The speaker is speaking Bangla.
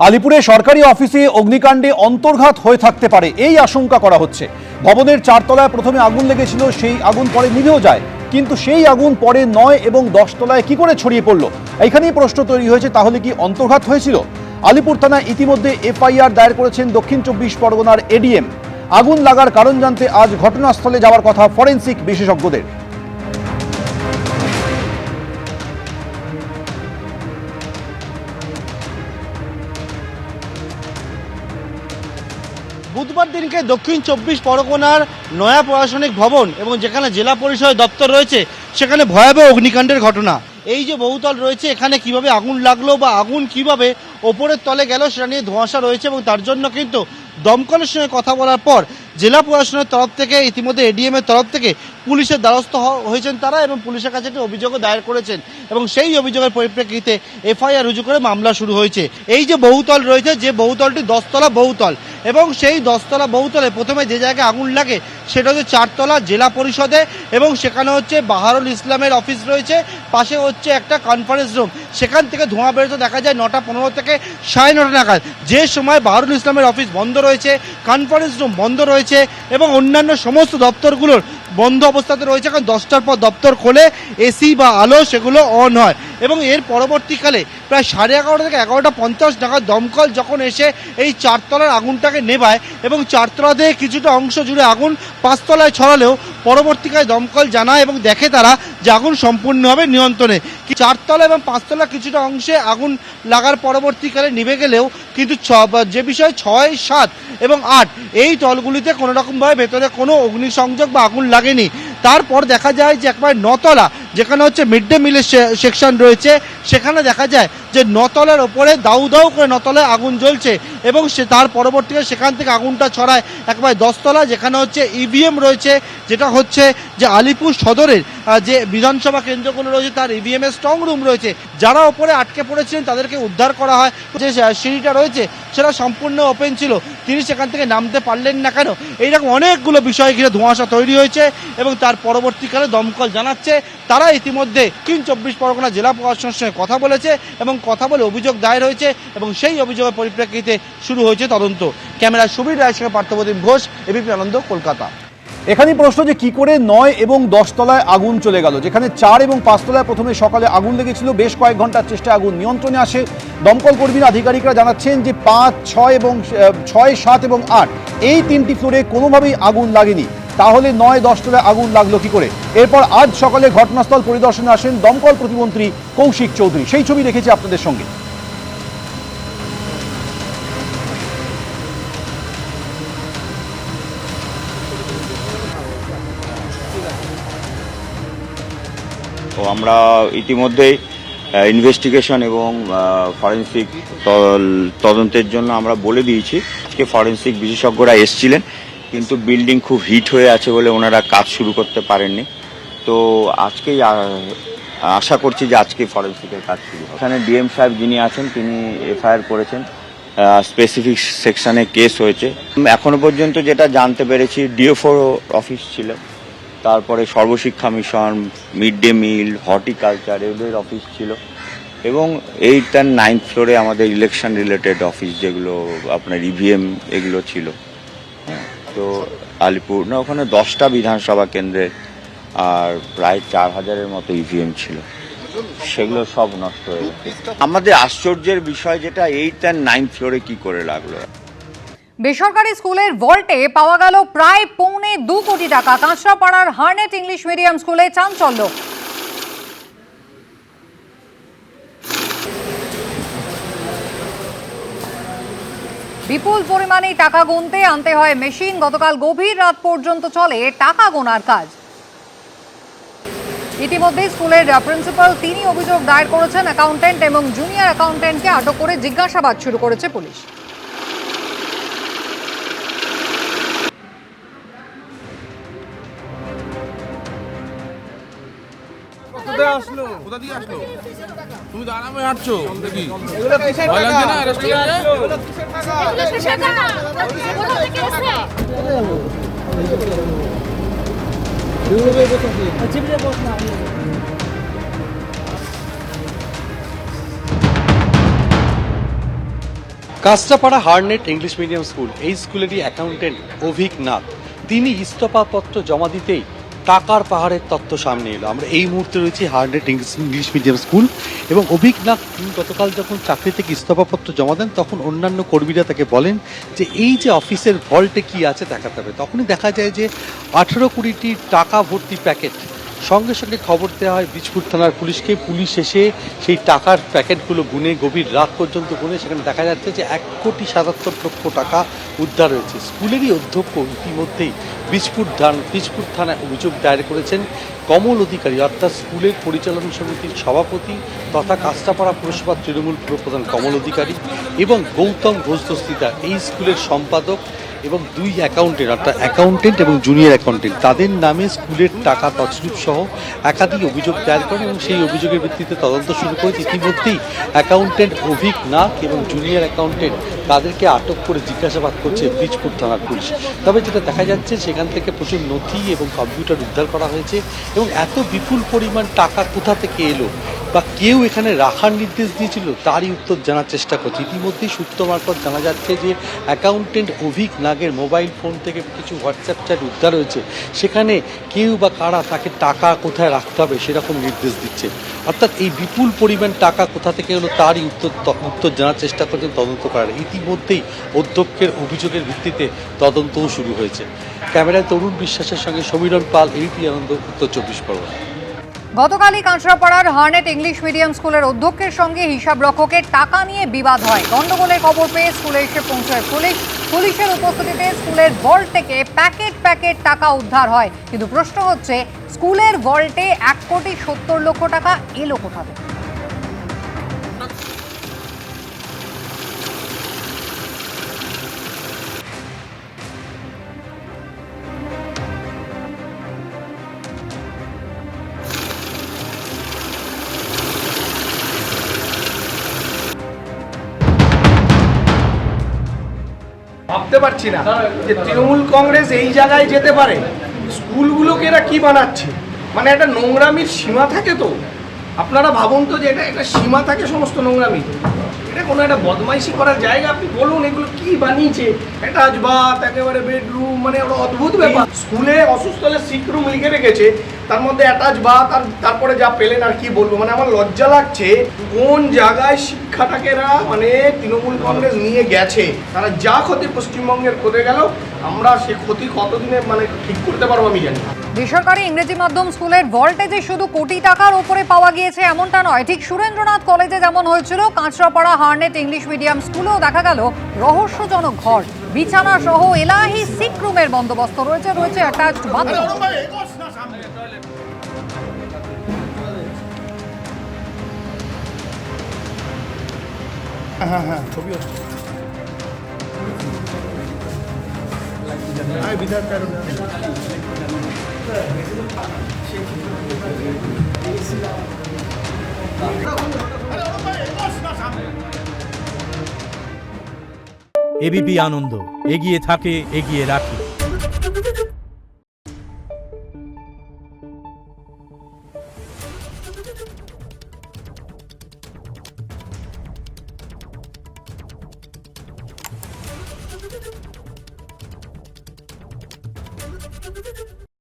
আলিপুরে সরকারি অফিসে অগ্নিকাণ্ডে অন্তর্ঘাত হয়ে থাকতে পারে এই আশঙ্কা করা হচ্ছে। ভবনের 4 তলায় প্রথমে আগুন লেগেছিল, সেই আগুন পরে নিভেও যায়, কিন্তু সেই আগুন পরে 9 এবং 10 তলায় কি করে ছড়িয়ে পড়লো, এইখানেই প্রশ্ন তৈরি হয়েছে। তাহলে কি অন্তর্ঘাত হয়েছিল? আলিপুর থানায় ইতিমধ্যে এফআইআর দায়ের করেছেন দক্ষিণ 24 পরগনার এডিএম। আগুন লাগার কারণ জানতে আজ ঘটনাস্থলে যাওয়ার কথা ফরেনসিক বিশেষজ্ঞদের। বুধবার দিনকে দক্ষিণ 24 পরগনার নয়া প্রশাসনিক ভবন এবং যেখানে জেলা পরিষদ দপ্তর রয়েছে সেখানে ভয়াবহ অগ্নিকাণ্ডের ঘটনা। এই যে বহুতল রয়েছে এখানে কিভাবে আগুন লাগলো বা আগুন কিভাবে ওপরের তলে গেল সেটা নিয়ে ধোঁয়াশা রয়েছে এবং তার জন্য কিন্তু দমকলের সঙ্গে কথা বলার পর জেলা প্রশাসনের তরফ থেকে ইতিমধ্যে এডিএম এর তরফ থেকে পুলিশের দ্বারস্থ হয়েছেন তারা এবং পুলিশের কাছে একটি অভিযোগও দায়ের করেছেন এবং সেই অভিযোগের পরিপ্রেক্ষিতে এফআইআর রুজু করে মামলা শুরু হয়েছে। এই যে বহুতল রয়েছে, যে বহুতলটি 10 তলা বহুতল এবং সেই 10 তলা বহুতলে প্রথমে যে জায়গায় আগুন লাগে সেটা হচ্ছে 4 তলা জেলা পরিষদে এবং সেখানে হচ্ছে বাহারুল ইসলামের অফিস রয়েছে, পাশে হচ্ছে একটা কনফারেন্স রুম। সেখান থেকে ধোঁয়া বেরোতে দেখা যায় 9টা 15 থেকে 9:30 নাগাদ, যে সময় বাহারুল ইসলামের অফিস বন্ধ রয়েছে, কনফারেন্স রুম বন্ধ রয়েছে এবং অন্যান্য সমস্ত দপ্তরগুলোর বন্ধ অবস্থাতে রয়েছে। কারণ 10টার পর দপ্তর খোলে, এসি বা আলো সেগুলো অন হয় এবং এর পরবর্তীকালে প্রায় 11:30 থেকে 11:50 নাগাদ দমকল যখন এসে এই 4 তলার আগুনটাকে নেভায় এবং 4 তলা থেকে কিছুটা অংশ জুড়ে আগুন 5 তলায় ছড়ালেও পরবর্তীকালে দমকল জানায় এবং দেখে তারা যে আগুন সম্পূর্ণভাবে নিয়ন্ত্রণে। 4 তলা এবং 5 তলা কিছুটা অংশে আগুন লাগার পরবর্তীকালে নিভে গেলেও কিন্তু যে বিষয় 6, 7 এবং 8 এই তলগুলিতে কোনো রকমভাবে ভেতরে কোনো অগ্নিসংযোগ বা আগুন লাগেনি। তারপর দেখা যায় যে একবার 9 তলা যেখানে হচ্ছে মিড ডে মিলের সেকশন রয়েছে সেখানে দেখা যায় যে 9 তলার ওপরে দাউ দাউ করে 9 তলায় আগুন জ্বলছে এবং তার পরবর্তীতে সেখান থেকে আগুনটা ছড়ায় একবার 10 তলা যেখানে হচ্ছে ইভিএম রয়েছে, যেটা হচ্ছে যে আলিপুর সদরের যে বিধানসভা কেন্দ্রগুলো রয়েছে তার ইভিএম এর স্ট্রং রুম রয়েছে। যারা ওপরে আটকে পড়েছিলেন তাদেরকে উদ্ধার করা হয়। যে সিঁড়িটা রয়েছে সেটা সম্পূর্ণ ওপেন ছিল, তিনি সেখান থেকে নামতে পারলেন না কেন, এইরকম অনেকগুলো বিষয় ঘিরে ধোঁয়াশা তৈরি হয়েছে এবং তার পরবর্তীকালে দমকল জানাচ্ছে তারা ইতিমধ্যে দক্ষিণ 24 পরগনা জেলা প্রশাসনের সঙ্গে কথা বলেছে এবং কথা বলে অভিযোগ দায়ের হয়েছে এবং সেই অভিযোগের পরিপ্রেক্ষিতে শুরু হয়েছে তদন্ত। ক্যামেরা সুবীর রায়ের সঙ্গে পার্থপ্রতিম ঘোষ, এবিপি আনন্দ, কলকাতা। এখানেই প্রশ্ন যে কি করে 9 এবং 10 তলায় আগুন চলে গেল, যেখানে 4 এবং 5 তলায় প্রথমে সকালে আগুন লেগেছিল, বেশ কয়েক ঘন্টার চেষ্টায় আগুন নিয়ন্ত্রণে আসে। দমকল কর্মীরা, আধিকারিকরা জানাচ্ছেন যে 5, 6, 7 এবং 8 এই 3টি ফ্লোরে কোনোভাবেই আগুন লাগেনি। তাহলে 9, 10 তলায় আগুন লাগলো কি করে? এরপর আজ সকালে ঘটনাস্থল পরিদর্শনে আসেন দমকল প্রতিমন্ত্রী কৌশিক চৌধুরী, সেই ছবি রেখেছি আপনাদের সঙ্গে। তো আমরা ইতিমধ্যেই ইনভেস্টিগেশন এবং ফরেনসিক তদন্তের জন্য আমরা বলে দিয়েছি। আজকে ফরেনসিক বিশেষজ্ঞরা এসেছিলেন, কিন্তু বিল্ডিং খুব হিট হয়ে আছে বলে ওনারা কাজ শুরু করতে পারেননি। তো আজকেই আশা করছি যে আজকে ফরেনসিকের কাজ শুরু হবে। এখানে ডিএম সাহেব যিনি আছেন তিনি এফআইআর করেছেন, স্পেসিফিক সেকশনে কেস হয়েছে। এখনো পর্যন্ত যেটা জানতে পেরেছি ডিএফও অফিস ছিল, তারপরে Sarva Shiksha mission, mid day meal, horticulture এদের অফিস ছিল এবং 8 আর 9 ফ্লোরে আমাদের ইলেকশন রিলেটেড অফিস যেগুলো আপনার ইভিএম এগুলো ছিল। তো আলিপুর না ওখানে 10টা বিধানসভা কেন্দ্রের আর প্রায় 4000-এর মতো ইভিএম ছিল, সেগুলো সব নষ্ট হয়ে গেছে। আমাদের আশ্চর্যের বিষয় যেটা 8 আর 9 ফ্লোরে কি করে লাগলো। বেসরকারি স্কুলের ভল্টে পাওয়া গেল প্রায় 2.25 কোটি টাকা। কাঁচরাপাড়ার হার্নেট ইংলিশ মিডিয়াম স্কুলে চাঞ্চল্য। বিপুল পরিমাণে টাকা গুনতে আনতে হয় মেশিন। গতকাল গভীর রাত পর্যন্ত চলে টাকা গোনার কাজ। ইতিমধ্যে স্কুলের প্রিন্সিপাল তিনি অভিযোগ দায়ের করেছেন। অ্যাকাউন্টেন্ট এবং জুনিয়র অ্যাকাউন্টেন্টকে আটক করে জিজ্ঞাসাবাদ শুরু করেছে পুলিশ। কোথা দিয়ে আসলো? তুমি তো আরামে হাঁটছো, দেখি ভয় লাগছে না? অ্যারেস্ট হয়ে যাবে। কাঁচরাপাড়া হারনেট ইংলিশ মিডিয়াম স্কুল, এই স্কুলেরই অ্যাকাউন্টেন্ট অভিক নাথ, তিনি ইস্তফাপত্র জমা দিতেই টাকার পাহাড়ের তত্ত্ব সামনে এলো। আমরা এই মুহূর্তে রয়েছি হারনেট ইংলিশ মিডিয়াম স্কুল এবং অভিক নাথ তিনি গতকাল যখন চাকরি থেকে ইস্তফাপত্র জমা দেন তখন অন্যান্য কর্মীরা তাকে বলেন যে এই যে অফিসের ভল্টে কি আছে দেখাতে হবে। তখনই দেখা যায় যে 18-20টি টাকা ভর্তি প্যাকেট। সঙ্গে সঙ্গে খবর দেওয়া হয় বীজপুর থানার পুলিশকে। পুলিশ এসে সেই টাকার প্যাকেটগুলো গুনে গভীর রাত পর্যন্ত গুনে সেখানে দেখা যাচ্ছে যে 1,77,00,000 টাকা উদ্ধার হয়েছে। স্কুলেরই অধ্যক্ষ ইতিমধ্যেই বীজপুর থানায় অভিযোগ দায়ের করেছেন। কমল অধিকারী অর্থাৎ স্কুলের পরিচালনা সমিতির সভাপতি তথা কাঁচরাপাড়া পুরসভার তৃণমূল প্রধান কমল অধিকারী এবং গৌতম ঘোষ দস্তিদার এই স্কুলের সম্পাদক এবং 2 অ্যাকাউন্টেন্ট অর্থাৎ অ্যাকাউন্টেন্ট এবং জুনিয়র অ্যাকাউন্টেন্ট তাদের নামে স্কুলের টাকা তছরূপ সহ একাধিক অভিযোগ দায়ের করেন এবং সেই অভিযোগের ভিত্তিতে তদন্ত শুরু করেছে। ইতিমধ্যেই অ্যাকাউন্টেন্ট অভিক নাথ এবং জুনিয়র অ্যাকাউন্টেন্ট তাদেরকে আটক করে জিজ্ঞাসাবাদ করছে বীজপুর থানার পুলিশ। তবে যেটা দেখা যাচ্ছে সেখান থেকে প্রচুর নথি এবং কম্পিউটার উদ্ধার করা হয়েছে এবং এত বিপুল পরিমাণ টাকা কোথা থেকে এলো বা কেউ এখানে রাখার নির্দেশ দিয়েছিল তারই উত্তর জানার চেষ্টা করছে। ইতিমধ্যেই সূত্র মারফত জানা যাচ্ছে যে অ্যাকাউন্টেন্ট অভিক নাগের মোবাইল ফোন থেকে কিছু হোয়াটসঅ্যাপ চ্যাট উদ্ধার হয়েছে, সেখানে কেউ বা কারা তাকে টাকা কোথায় রাখতে হবে সেরকম নির্দেশ দিচ্ছে। অর্থাৎ এই বিপুল পরিমাণ টাকা কোথা থেকে এলো তারই উত্তর জানার চেষ্টা করছেন তদন্ত করার। ইতিমধ্যেই অধ্যক্ষের অভিযোগের ভিত্তিতে তদন্তও শুরু হয়েছে। ক্যামেরায় তরুণ বিশ্বাসের সঙ্গে সমীরণ পাল, এবিপি আনন্দ, উত্তর 24 পরগনা। গতকালই কাঁচরাপাড়ার হারনেট ইংলিশ মিডিয়াম স্কুলের অধ্যক্ষের সঙ্গে হিসাব রক্ষকের টাকা নিয়ে বিবাদ হয়। গন্ডগোলের খবর পেয়ে স্কুলে এসে পৌঁছায় পুলিশের উপস্থিতিতে স্কুলের ভল্ট থেকে প্যাকেট টাকা উদ্ধার হয়। কিন্তু প্রশ্ন হচ্ছে স্কুলের ভল্টে 1,70,00,000 টাকা এলো কোথা থেকে? ভাবতে পারছি না যে তৃণমূল কংগ্রেস এই জায়গায় যেতে পারে। স্কুলগুলোকে এরা কি বানাচ্ছে, মানে একটা নোংরামির সীমা থাকে। তো আপনারা ভাবুন তো যে এটা একটা সীমা থাকে সমস্ত নোংরামি। এটা কোনো একটা বদমাইশি করার জায়গা। আপনি বলুন এগুলো কি বানিয়েছে, অ্যাটাচ বাথ, একেবারে বেডরুম, মানে ওরা অদ্ভুত ব্যাপার। স্কুলে অসুস্থ হলে সিক রুম লিখে রেখেছে, তার মধ্যে অ্যাটাচ বাথ, আর তারপরে যা পেলেন আর কি বলবো। মানে আমার লজ্জা লাগছে কোন জায়গায় শিক্ষাটাকে এরা মানে তৃণমূল কংগ্রেস নিয়ে গেছে। তারা যা ক্ষতি পশ্চিমবঙ্গের করে গেল, আমরা সে ক্ষতি কতদিনে মানে ঠিক করতে পারবো আমি জানি না। বেসরকারি ইংরেজি মাধ্যম স্কুলের ভল্টে যে শুধু কোটি টাকার ওপরে পাওয়া গিয়েছে এমনটা নয়। ঠিক সুরেন্দ্রনাথ কলেজে যেমন হয়েছিল, কাঁচরাপাড়া হারনেট ইংলিশ মিডিয়াম স্কুলেও দেখা গেল রহস্যজনক ঘর, বিছানা সহ এলাহি সিক রুমের বন্দোবস্ত রয়েছে অ্যাটাচড বাথরুম। এবিপি আনন্দ, এগিয়ে থাকে, এগিয়ে রাখে।